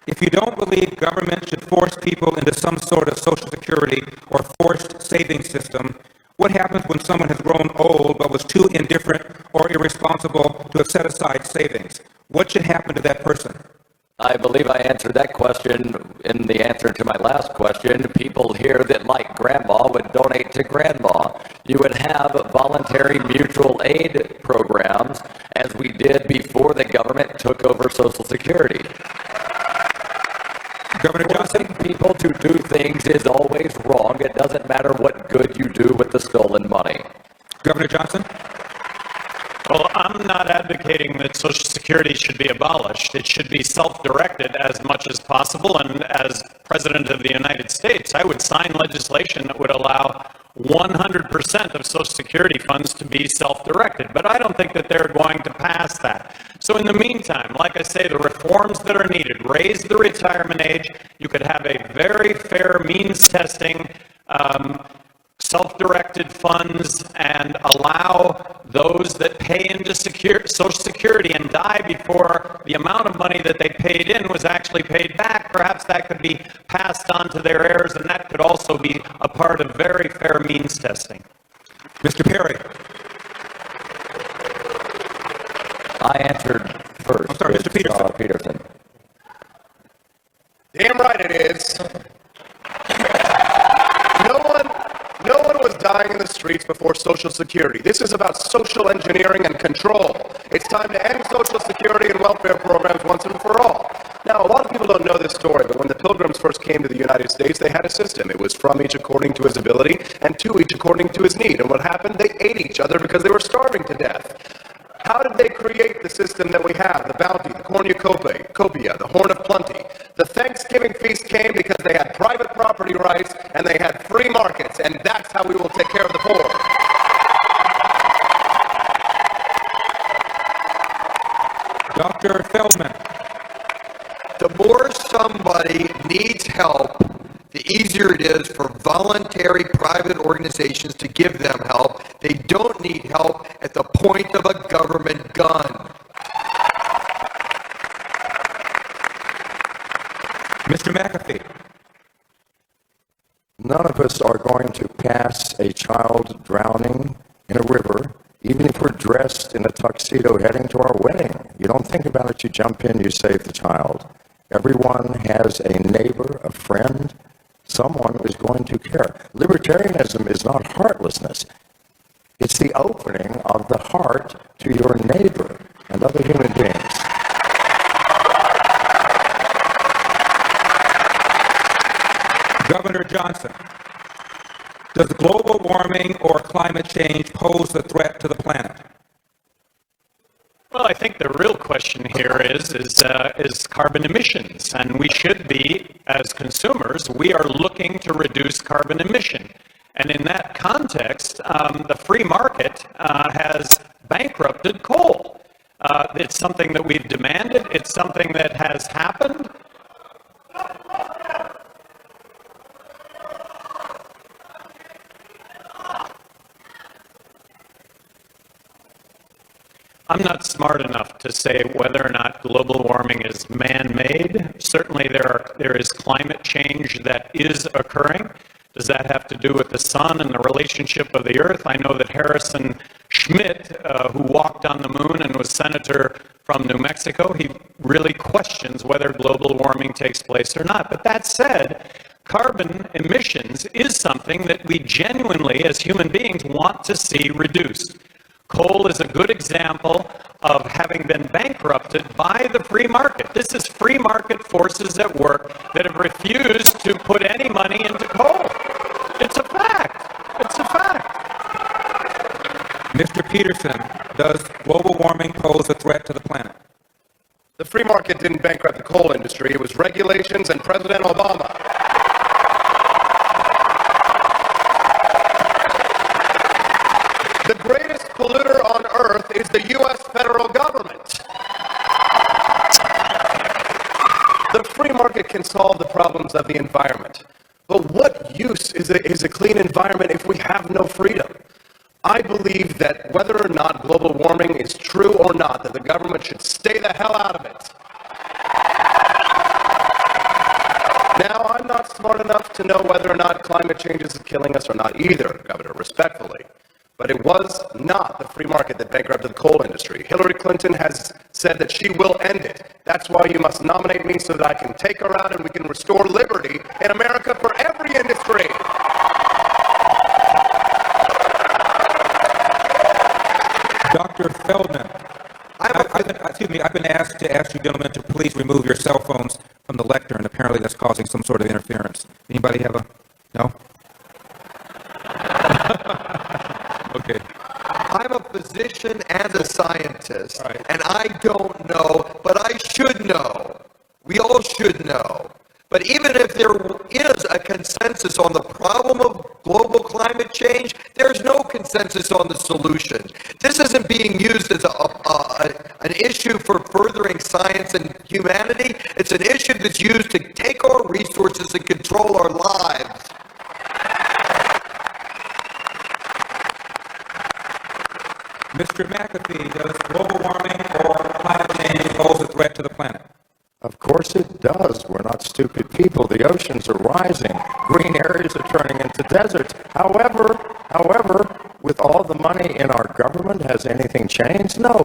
If you don't believe government should force people into some sort of Social Security or forced savings system, what happens when someone has grown old but was too indifferent or irresponsible to have set aside savings? What should happen to that person? I believe I answered that question in the answer to my last question. People here that like grandma would donate to grandma. You would have voluntary mutual aid programs as we did before the government took over Social Security. Governor Johnson? Forcing people to do things is always wrong. It doesn't matter what good you do with the stolen money. Governor Johnson? Well, I'm not advocating that Social Security should be abolished. It should be self-directed as much as possible, and as President of the United States, I would sign legislation that would allow 100% of Social Security funds to be self-directed, but I don't think that they're going to pass that. So in the meantime, like I say, the reforms that are needed, raise the retirement age, you could have a very fair means testing, self-directed funds, and allow those that pay into Social Security and die before the amount of money that they paid in was actually paid back. Perhaps that could be passed on to their heirs, and that could also be a part of very fair means testing. Mr. Perry. I answered first. I'm sorry, Mr. Peterson. Peterson. Damn right it is. No one was dying in the streets before Social Security. This is about social engineering and control. It's time to end Social Security and welfare programs once and for all. Now, a lot of people don't know this story, but when the Pilgrims first came to the United States, they had a system. It was from each according to his ability and to each according to his need. And what happened? They ate each other because they were starving to death. How did they create the system that we have? The bounty, the cornucopia, the horn of plenty. The Thanksgiving feast came because they had private property rights and they had free markets, and that's how we will take care of the poor. Dr. Feldman. The more somebody needs help, the easier it is for voluntary private organizations to give them help. They don't need help at the point of a government gun. Mr. McAfee. None of us are going to pass a child drowning in a river, even if we're dressed in a tuxedo heading to our wedding. You don't think about it, you jump in, you save the child. Everyone has a neighbor, a friend, someone is going to care. Libertarianism is not heartlessness. It's the opening of the heart to your neighbor and other human beings. Governor Johnson, does global warming or climate change pose a threat to the planet? Well, I think the real question here is carbon emissions, and we should be, as consumers, we are looking to reduce carbon emission. And in that context, the free market has bankrupted coal. It's something that we've demanded. It's something that has happened. I'm not smart enough to say whether or not global warming is man-made. Certainly there is climate change that is occurring. Does that have to do with the sun and the relationship of the earth? I know that Harrison Schmitt, who walked on the moon and was senator from New Mexico, he really questions whether global warming takes place or not. But that said, carbon emissions is something that we genuinely, as human beings, want to see reduced. Coal is a good example of having been bankrupted by the free market. This is free market forces at work that have refused to put any money into coal. It's a fact. It's a fact. Mr. Peterson, does global warming pose a threat to the planet? The free market didn't bankrupt the coal industry. It was regulations and President Obama. The greatest polluter on earth is the U.S. federal government. The free market can solve the problems of the environment. But what use is a clean environment if we have no freedom? I believe that whether or not global warming is true or not, that the government should stay the hell out of it. not smart enough to know whether or not climate change is killing us or not either, Governor, respectfully. But it was not the free market that bankrupted the coal industry. Hillary Clinton has said that she will end it. That's why you must nominate me so that I can take her out and we can restore liberty in America for every industry. Dr. Feldman, I've been asked to ask you gentlemen to please remove your cell phones from the lectern. Apparently that's causing some sort of interference. Anybody have a, no? Okay. I'm a physician and a scientist, Right. and I don't know, but I should know. We all should know. But even if there is a consensus on the problem of global climate change, there's no consensus on the solution. This isn't being used as an issue for furthering science and humanity. It's an issue that's used to take our resources and control our lives. Mr. McAfee, does global warming or climate change pose a threat to the planet? Of course it does. We're not stupid people. The oceans are rising. Green areas are turning into deserts. However, with all the money in our government, has anything changed? No.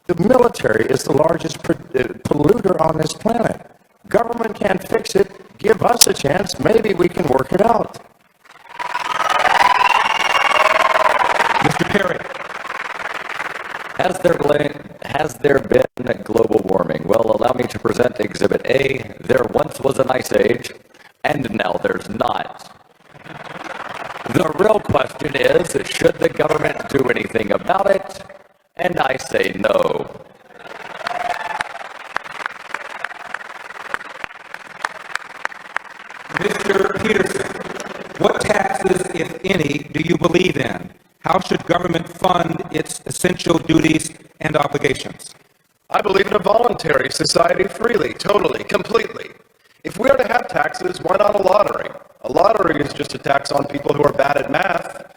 The military is the largest polluter on this planet. Government can't fix it. Give us a chance. Maybe we can work it out. Mr. Perry. Has there been global warming? Well, allow me to present Exhibit A. There once was an ice age, and now there's not. The real question is, should the government do anything about it? And I say no. Mr. Peterson, what taxes, if any, do you believe in? How should government fund its essential duties and obligations? I believe in a voluntary society freely, totally, completely. If we are to have taxes, why not a lottery? A lottery is just a tax on people who are bad at math.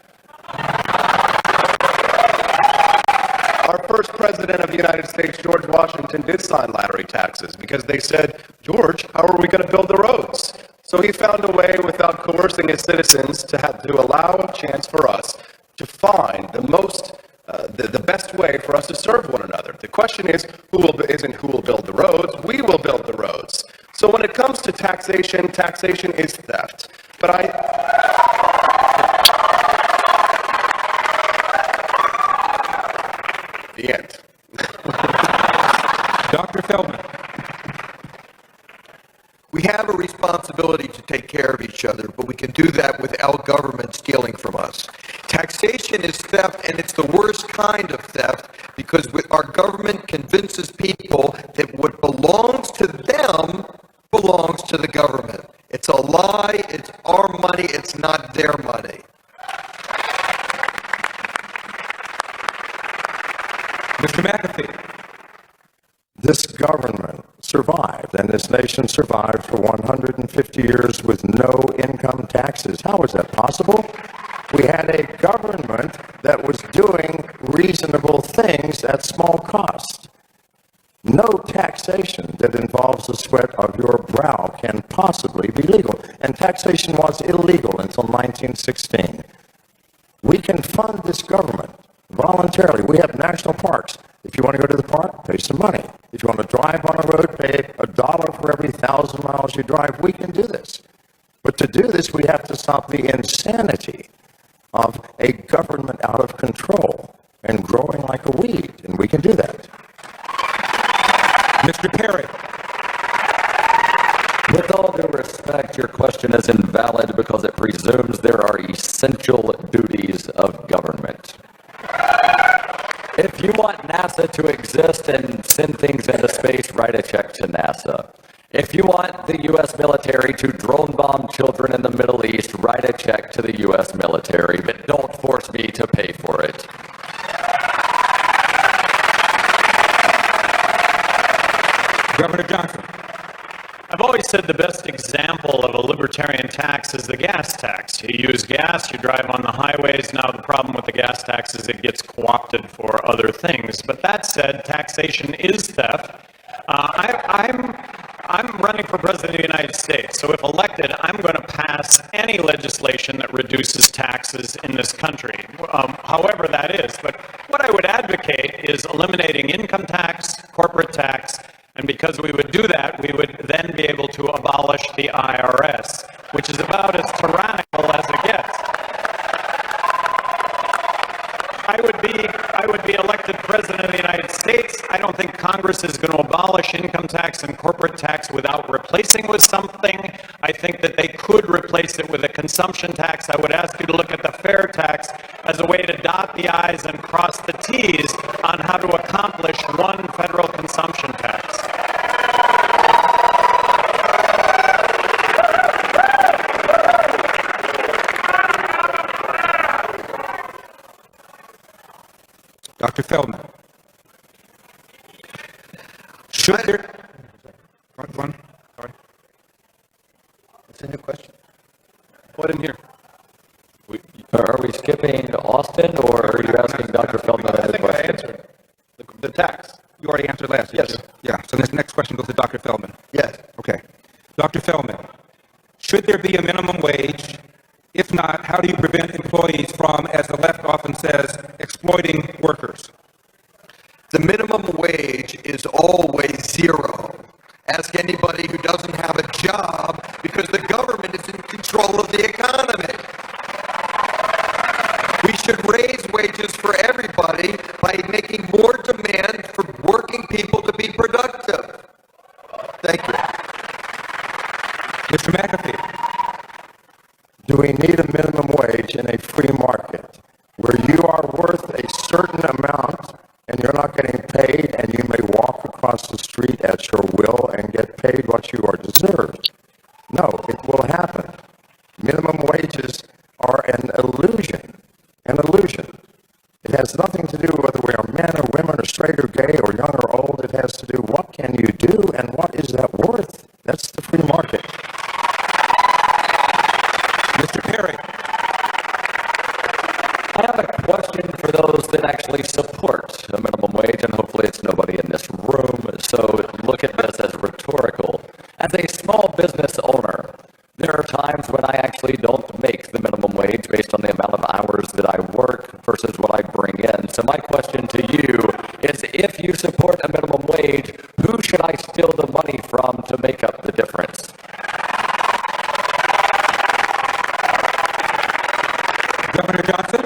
Our first president of the United States, George Washington, did sign lottery taxes because they said, George, how are we going to build the roads? So he found a way without coercing his citizens to allow a chance for us to find the best way for us to serve one another. The question isn't who will build the roads, we will build the roads. So when it comes to taxation, taxation is theft. But the end. Dr. Feldman. We have a responsibility to take care of each other, but we can do that without government stealing from us. Taxation is theft, and it's the worst kind of theft because our government convinces people that what belongs to them belongs to the government. It's a lie, it's our money, it's not their money. Mr. McAfee. This government survived, and this nation survived for 150 years with no income taxes. How was that possible? We had a government that was doing reasonable things at small cost. No taxation that involves the sweat of your brow can possibly be legal, and taxation was illegal until 1916. We can fund this government voluntarily. We have national parks. If you want to go to the park, pay some money. If you want to drive on a road, pay $1 for every 1,000 miles you drive. We can do this. But to do this, we have to stop the insanity of a government out of control and growing like a weed, and we can do that. Mr. Perry. With all due respect, your question is invalid because it presumes there are essential duties of government. If you want NASA to exist and send things into space, write a check to NASA. If you want the U.S. military to drone bomb children in the Middle East, write a check to the U.S. military, but don't force me to pay for it. Governor Johnson. I've always said the best example of a libertarian tax is the gas tax. You use gas, you drive on the highways. Now the problem with the gas tax is it gets co-opted for other things. But that said, taxation is theft. I'm running for president of the United States, so if elected, I'm going to pass any legislation that reduces taxes in this country, however that is. But what I would advocate is eliminating income tax, corporate tax, and because we would do that, we would then be able to abolish the IRS, which is about as tyrannical as it gets. I would be elected president of the United States. I don't think Congress is going to abolish income tax and corporate tax without replacing with something. I think that they could replace it with a consumption tax. I would ask you to look at the fair tax as a way to dot the I's and cross the T's on how to accomplish one federal consumption tax. Dr. Feldman. Should there... One. Sorry. It's a new question. What in here? Are we skipping Austin, or are you asking Dr. Feldman I a think I question? answered the tax. You already answered last. Yes. Didn't you? Yeah, so this next question goes to Dr. Feldman. Yes. Okay. Dr. Feldman, should there be a minimum wage? If not, how do you prevent employees from, as the left often says, exploiting workers? The minimum wage is always zero. Ask anybody who doesn't have a job, because the government is in control of the economy. We should raise wages for everybody by making more demand for working people to be productive. Thank you. Mr. McAfee. Do we need a minimum wage in a free market where you are worth a certain amount and you're not getting paid, and you may walk across the street at your will and get paid what you are deserved? No, it will happen. Minimum wages are an illusion. An illusion. It has nothing to do whether we are men or women or straight or gay or young or old. It has to do what can you do and what is that worth. That's the free market. Mr. Perry. I have a question for those that actually support a minimum wage, and hopefully it's nobody in this room, so look at this as rhetorical. As a small business owner, there are times when I actually don't make the minimum wage based on the amount of hours that I work versus what I bring in. So my question to you is, if you support a minimum wage, who should I steal the money from to make up the difference? Governor Johnson?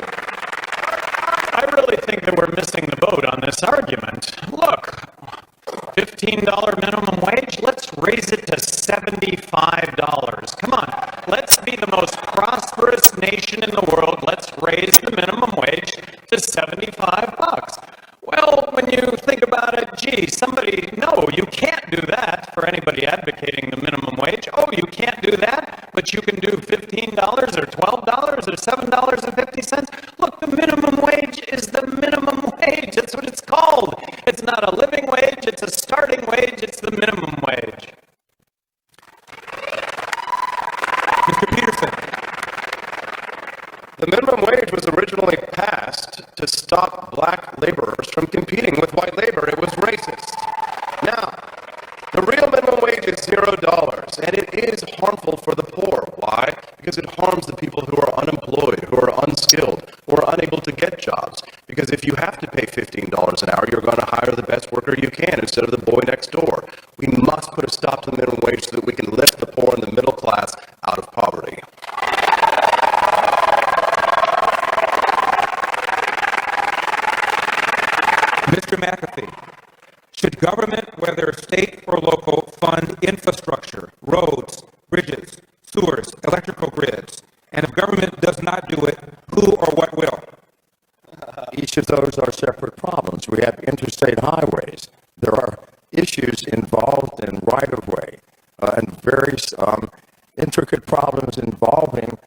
I really think that we're missing the boat on this argument. Look, $15 minimum wage, let's raise it to $75. Come on, let's be the most prosperous nation in the world. Let's raise the minimum wage to $75. Well, when you think about it, gee, no, you can't do that for anybody advocating the minimum wage. Oh, you can't do that, but you can do $15 or $12 or $7.50. Look, the minimum wage is the minimum wage. That's what it's called. It's not a living wage, it's a starting wage, it's the minimum wage. Mr. Peterson. The minimum wage was originally passed to stop black laborers from competing with white labor. It was racist. Now, the real minimum wage is $0, and it is harmful for the poor. Why? Because it harms the people who are unemployed, who are unskilled, who are unable to get jobs. Because if you have to pay $15 an hour, you're going to hire the best worker you can instead of the boy next door. We must put a stop to the minimum wage so that we can lift the poor and the middle class out of poverty. Mr. McAfee, should government, whether state or local, fund infrastructure, roads, bridges, sewers, electrical grids? And if government does not do it, who or what will? Each of those are separate problems. We have interstate highways. There are issues involved in right-of-way and various intricate problems involving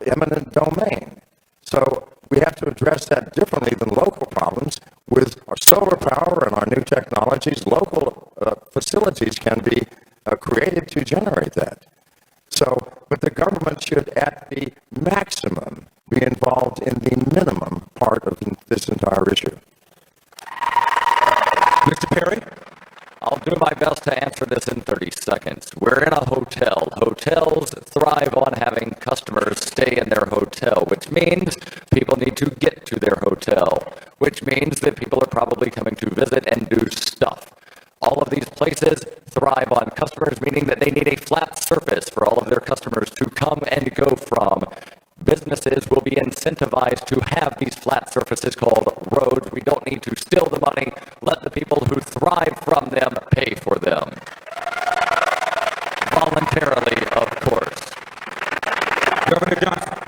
eminent domain. So we have to address that differently than local problems. With our solar power and our new technologies, local facilities can be created to generate that. So, but the government should, at the maximum, be involved in the minimum part of this entire issue. Mr. Perry? this in 30 seconds. We're in a hotel. Hotels thrive on having customers stay in their hotel, which means people need to get to their hotel, which means that people are probably coming to visit and do stuff. All of these places thrive on customers, meaning that they need a flat surface for all of their customers to come and go from. Businesses will be incentivized to have these flat surfaces called roads. We don't need to steal the money. Let the people who thrive from them pay for them. Voluntarily, of course. Governor Johnson.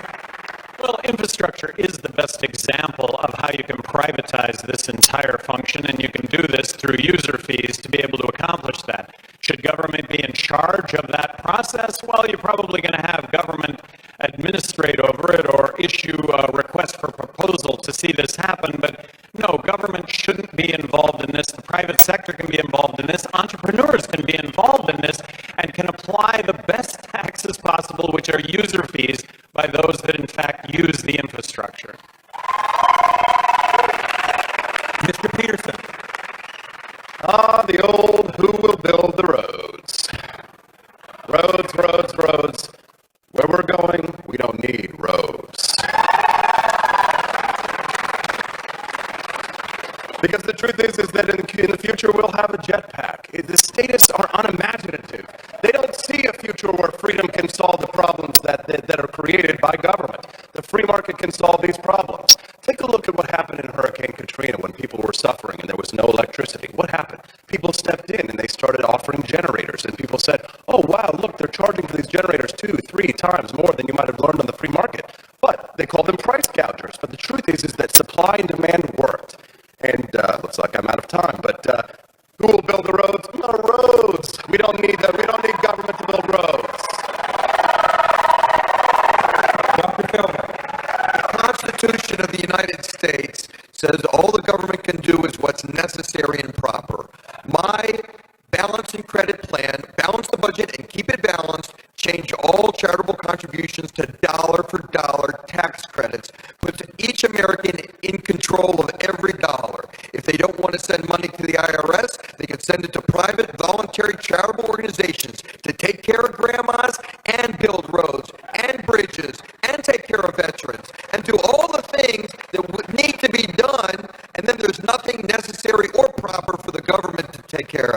Well, infrastructure is the best example of how you can privatize this entire function, and you can do this through user fees to be able to accomplish that. Should government be in charge of that process? Well, you're probably going to have government administrate over it or issue a request for proposal to see this happen, but no, government shouldn't be involved in this. The private sector can be involved in this. Entrepreneurs can be involved in this and can apply the best taxes possible, which are user fees, by those that in fact use the infrastructure. Mr. Peterson. The old who will build the roads. Roads, roads, roads. Where we're going, we don't need roads. Because the truth is that in the future we'll have a jetpack. The statists are unimaginative. They don't see a future where freedom can solve the problems that are created by government. The free market can solve these problems. Take a look at what happened in Hurricane Katrina when people were suffering and there was no electricity. What happened? People stepped in and they started offering generators, and people said, oh wow, look, they're charging for these generators 2-3 times more than you might have learned on the free market. But they called them price gougers. But the truth is that supply and demand worked. And looks like I'm out of time, but who will build the roads? No roads. We don't need that. We don't need government to build roads. Dr. Philbin. The Constitution of the United States says all the government can do is what's necessary and proper. My balancing credit plan, balance the budget and keep it balanced, change all charitable contributions to dollar for dollar tax credits, puts each American in control of every dollar. If they don't want to send money to the IRS, they can send it to private, voluntary, charitable organizations to take care of grandmas and build roads and bridges and take care of veterans and do all the things that would need to be done, and then there's nothing necessary or proper for the government to take care